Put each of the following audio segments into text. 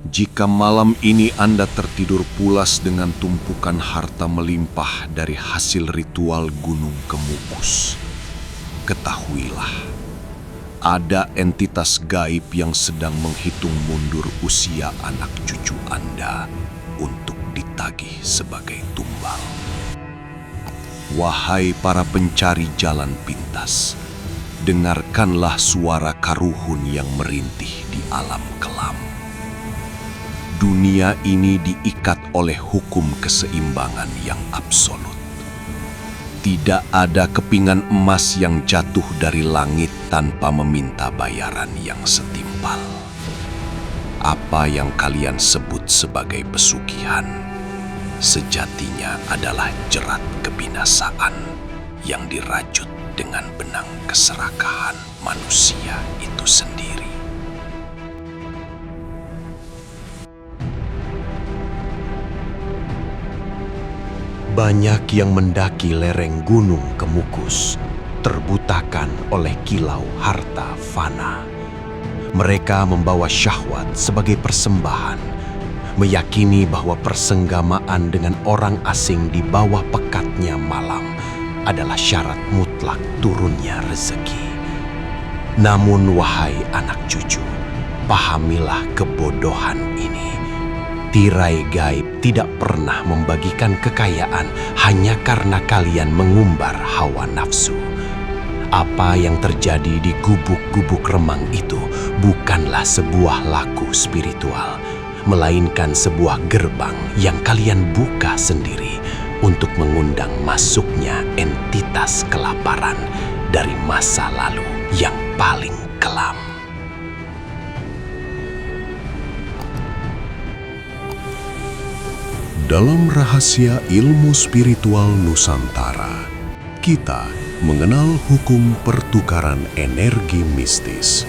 Jika malam ini Anda tertidur pulas dengan tumpukan harta melimpah dari hasil ritual Gunung Kemukus, ketahuilah, ada entitas gaib yang sedang menghitung mundur usia anak cucu Anda untuk ditagih sebagai tumbal. Wahai para pencari jalan pintas, dengarkanlah suara karuhun yang merintih di alam kelam. Dunia ini diikat oleh hukum keseimbangan yang absolut. Tidak ada kepingan emas yang jatuh dari langit tanpa meminta bayaran yang setimpal. Apa yang kalian sebut sebagai pesugihan, sejatinya adalah jerat kebinasaan yang dirajut dengan benang keserakahan manusia itu sendiri. Banyak yang mendaki lereng Gunung Kemukus, terbutakan oleh kilau harta fana. Mereka membawa syahwat sebagai persembahan, meyakini bahwa persenggamaan dengan orang asing di bawah pekatnya malam adalah syarat mutlak turunnya rezeki. Namun wahai anak cucu, pahamilah kebodohan ini. Tirai gaib tidak pernah membagikan kekayaan hanya karena kalian mengumbar hawa nafsu. Apa yang terjadi di gubuk-gubuk remang itu bukanlah sebuah laku spiritual, melainkan sebuah gerbang yang kalian buka sendiri untuk mengundang masuknya entitas kelaparan dari masa lalu yang paling kelam. Dalam rahasia ilmu spiritual Nusantara, kita mengenal hukum pertukaran energi mistis.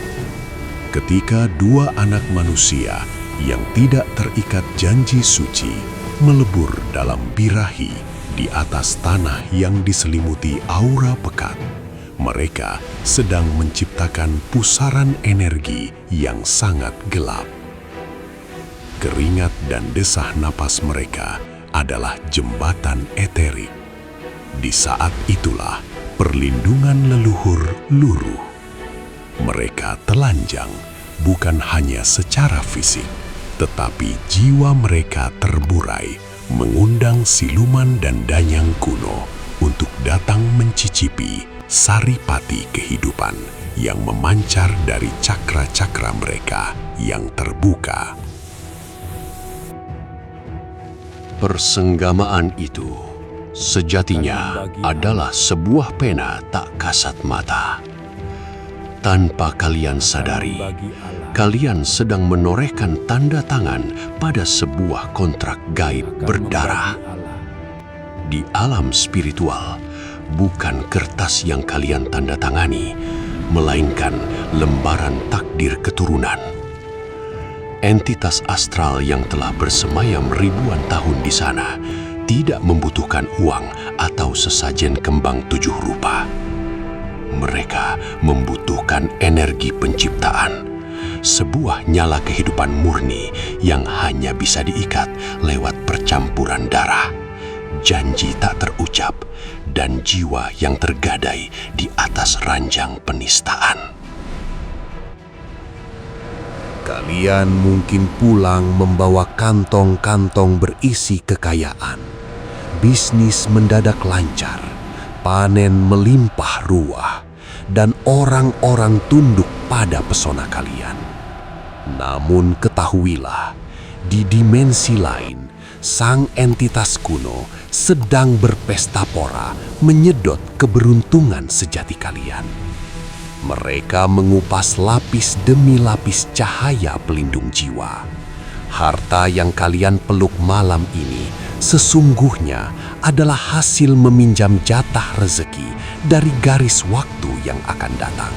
Ketika dua anak manusia yang tidak terikat janji suci melebur dalam birahi di atas tanah yang diselimuti aura pekat, mereka sedang menciptakan pusaran energi yang sangat gelap. Keringat dan desah napas mereka adalah jembatan eterik. Di saat itulah perlindungan leluhur luruh. Mereka telanjang bukan hanya secara fisik, tetapi jiwa mereka terburai, mengundang siluman dan danyang kuno untuk datang mencicipi saripati kehidupan yang memancar dari cakra-cakra mereka yang terbuka. Persenggamaan itu sejatinya adalah sebuah pena tak kasat mata. Tanpa kalian sadari, kalian sedang menorehkan tanda tangan pada sebuah kontrak gaib berdarah. Di alam spiritual, bukan kertas yang kalian tanda tangani, melainkan lembaran takdir keturunan. Entitas astral yang telah bersemayam ribuan tahun di sana tidak membutuhkan uang atau sesajen kembang 7 rupa. Mereka membutuhkan energi penciptaan, sebuah nyala kehidupan murni yang hanya bisa diikat lewat percampuran darah, janji tak terucap, dan jiwa yang tergadai di atas ranjang penistaan. Kalian mungkin pulang membawa kantong-kantong berisi kekayaan. Bisnis mendadak lancar, panen melimpah ruah, dan orang-orang tunduk pada pesona kalian. Namun ketahuilah, di dimensi lain, sang entitas kuno sedang berpesta pora menyedot keberuntungan sejati kalian. Mereka mengupas lapis demi lapis cahaya pelindung jiwa. Harta yang kalian peluk malam ini sesungguhnya adalah hasil meminjam jatah rezeki dari garis waktu yang akan datang.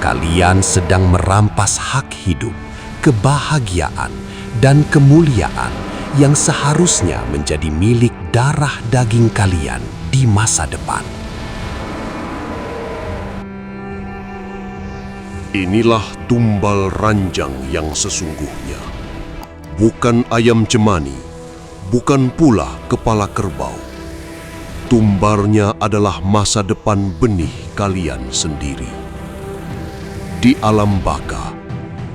Kalian sedang merampas hak hidup, kebahagiaan, dan kemuliaan yang seharusnya menjadi milik darah daging kalian di masa depan. Inilah tumbal ranjang yang sesungguhnya. bukan ayam cemani, bukan pula kepala kerbau. Tumbarnya adalah masa depan benih kalian sendiri. Di alam baka,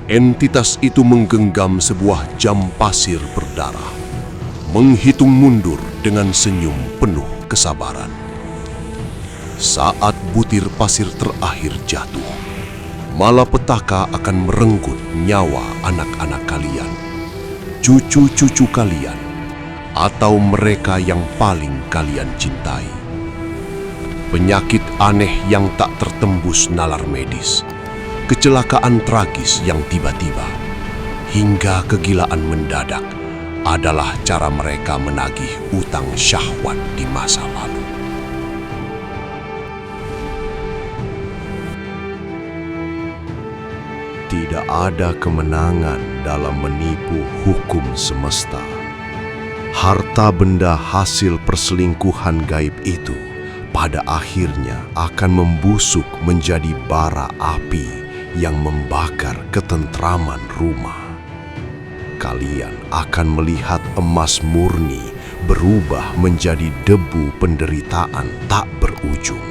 entitas itu menggenggam sebuah jam pasir berdarah, menghitung mundur dengan senyum penuh kesabaran. Saat butir pasir terakhir jatuh, malapetaka akan merenggut nyawa anak-anak kalian, cucu-cucu kalian, atau mereka yang paling kalian cintai. Penyakit aneh yang tak tertembus nalar medis, kecelakaan tragis yang tiba-tiba, hingga kegilaan mendadak adalah cara mereka menagih utang syahwat di masa lalu. Tidak ada kemenangan dalam menipu hukum semesta. Harta benda hasil perselingkuhan gaib itu pada akhirnya akan membusuk menjadi bara api yang membakar ketentraman rumah. Kalian akan melihat emas murni berubah menjadi debu penderitaan tak berujung.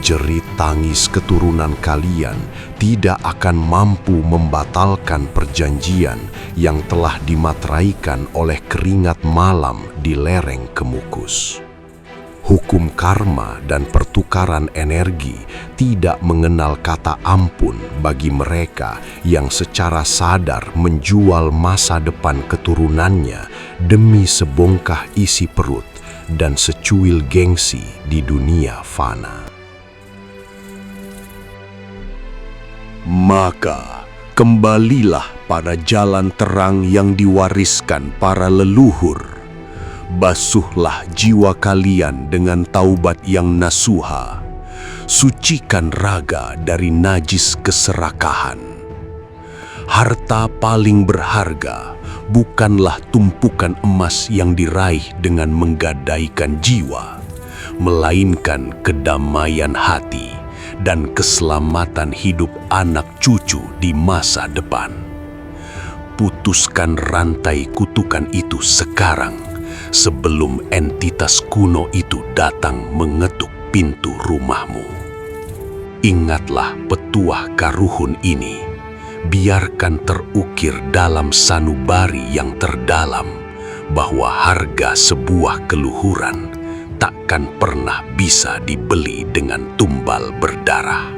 Jerit tangis keturunan kalian tidak akan mampu membatalkan perjanjian yang telah dimateraikan oleh keringat malam di lereng Kemukus. Hukum karma dan pertukaran energi tidak mengenal kata ampun bagi mereka yang secara sadar menjual masa depan keturunannya demi sebongkah isi perut dan secuil gengsi di dunia fana. Maka kembalilah pada jalan terang yang diwariskan para leluhur. Basuhlah jiwa kalian dengan taubat yang nasuha. Sucikan raga dari najis keserakahan. Harta paling berharga bukanlah tumpukan emas yang diraih dengan menggadaikan jiwa, melainkan kedamaian hati dan keselamatan hidup anak cucu di masa depan. Putuskan rantai kutukan itu sekarang, sebelum entitas kuno itu datang mengetuk pintu rumahmu. Ingatlah petuah karuhun ini, biarkan terukir dalam sanubari yang terdalam bahwa harga sebuah keluhuran takkan pernah bisa dibeli dengan tumbal berdarah.